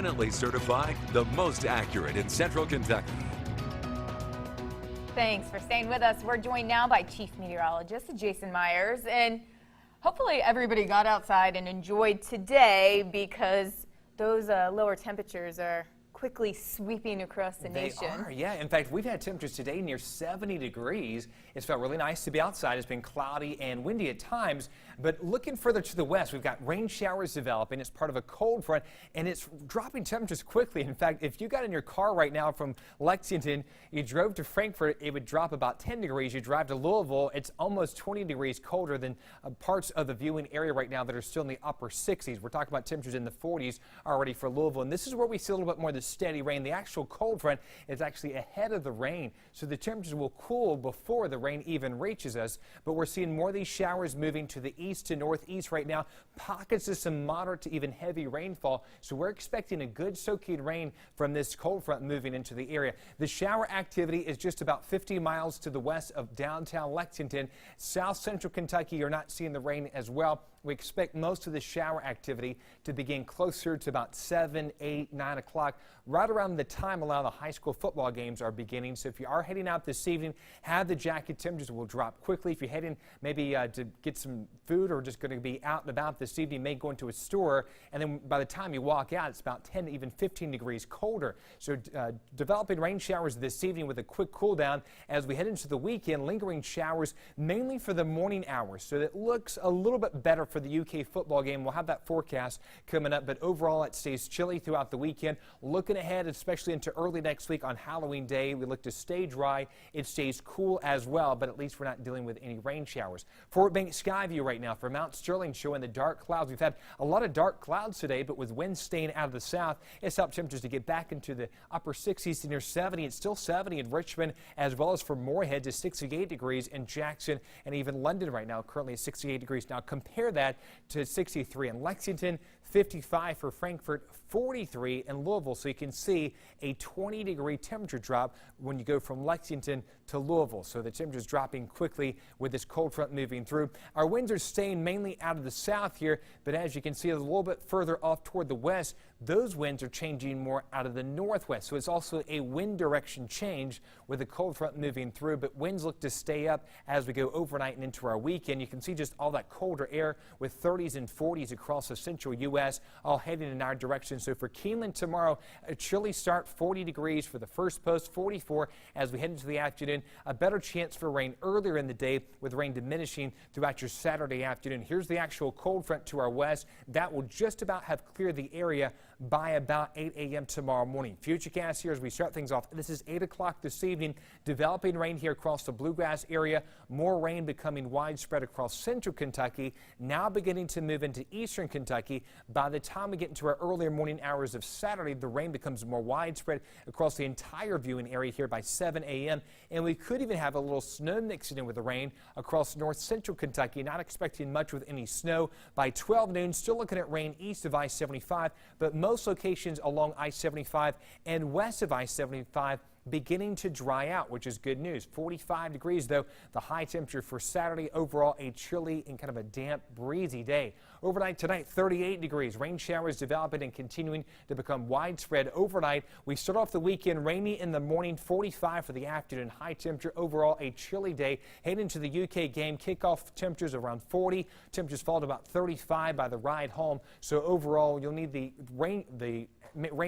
Definitely certified the most accurate in Central Kentucky. Thanks for staying with us. We're joined now by Chief Meteorologist Jason Myers, and hopefully everybody got outside and enjoyed today because those lower temperatures are quickly sweeping across the nation. They are, yeah. In fact, we've had temperatures today near 70 degrees. It's felt really nice to be outside. It's been cloudy and windy at times, but looking further to the west, we've got rain showers developing. It's part of a cold front, and it's dropping temperatures quickly. In fact, if you got in your car right now from Lexington, you drove to Frankfort, it would drop about 10 degrees. You drive to Louisville, it's almost 20 degrees colder than parts of the viewing area right now that are still in the upper 60s. We're talking about temperatures in the 40s already for Louisville, and this is where we see a little bit more of the steady rain. The actual cold front is actually ahead of the rain, so the temperatures will cool before the rain even reaches us. But we're seeing more of these showers moving to the east to northeast right now. Pockets of some moderate to even heavy rainfall, so we're expecting a good soaking rain from this cold front moving into the area. The shower activity is just about 50 miles to the west of downtown Lexington. South central Kentucky, you're not seeing the rain as well. We expect most of the shower activity to begin closer to about 7, 8, 9 o'clock, right around the time a lot of the high school football games are beginning. So if you are heading out this evening, have the jacket. Temperatures will drop quickly. If you're heading maybe to get some food or just going to be out and about this evening, you may go into a store, and then by the time you walk out, it's about 10 to even 15 degrees colder. So developing rain showers this evening with a quick cool down as we head into the weekend. Lingering showers mainly for the morning hours, so it looks a little bit better for the UK football game. We'll have that forecast coming up, but overall it stays chilly throughout the weekend. Looking ahead, especially into early next week on Halloween Day, we look to stay dry. It stays cool as well, but at least we're not dealing with any rain showers. Fort Bank sky view right now for Mount Sterling showing the dark clouds. We've had a lot of dark clouds today, but with winds staying out of the south, it's helped temperatures to get back into the upper 60s to near 70. It's still 70 in Richmond, as well as for Moorhead to 68 degrees in Jackson, and even London right now currently at 68 degrees. Now compare that to 63 in Lexington, 55 for Frankfort, 43 in Louisville. So you can see a 20-degree temperature drop when you go from Lexington to Louisville. So the temperature is dropping quickly with this cold front moving through. Our winds are staying mainly out of the south here, but as you can see a little bit further off toward the west, those winds are changing more out of the northwest. So it's also a wind direction change with the cold front moving through, but winds look to stay up as we go overnight and into our weekend. You can see just all that colder air with 30s and 40s across the central U.S. all heading in our direction. So for Keeneland tomorrow, a chilly start, 40 degrees for the first post, 44 as we head into the afternoon. A better chance for rain earlier in the day, with rain diminishing throughout your Saturday afternoon. Here's the actual cold front to our west. That will just about have cleared the area by about 8 a.m. tomorrow morning. Futurecast here as we start things off. This is 8 o'clock this evening. Developing rain here across the Bluegrass area. More rain becoming widespread across central Kentucky. Now beginning to move into eastern Kentucky. By the time we get into our earlier morning hours of Saturday, the rain becomes more widespread across the entire viewing area here by 7 a.m. And we could even have a little snow mixing in with the rain across north central Kentucky. Not expecting much with any snow by 12 noon. Still looking at rain east of I-75, but most locations along I-75 and west of I-75 beginning to dry out, which is good news. 45 degrees, though, the high temperature for Saturday. Overall, a chilly and kind of a damp, breezy day. Overnight tonight, 38 degrees. Rain showers developing and continuing to become widespread overnight. We start off the weekend rainy in the morning, 45 for the afternoon. High temperature. Overall, a chilly day. Heading into the UK game, kickoff temperatures around 40. Temperatures fall to about 35 by the ride home. So overall, you'll need the rain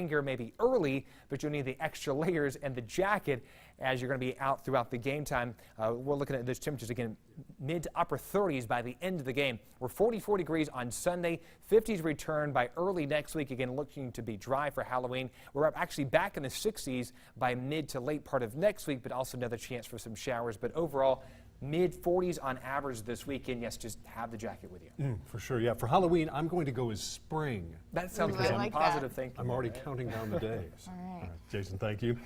gear maybe early, but you'll need the extra layers and the jacket as you're going to be out throughout the game time. We're looking at those temperatures again, mid to upper 30s by the end of the game. We're 44 degrees on Sunday, 50s return by early next week. Again, looking to be dry for Halloween. We're actually back in the 60s by mid to late part of next week, but also another chance for some showers. But overall, mid-40s on average this weekend. Yes, just have the jacket with you. For sure, yeah. For Halloween, I'm going to go as spring. That sounds Ooh, good. I like Positive that. thinking. I'm already counting down the days. All right. Jason, thank you.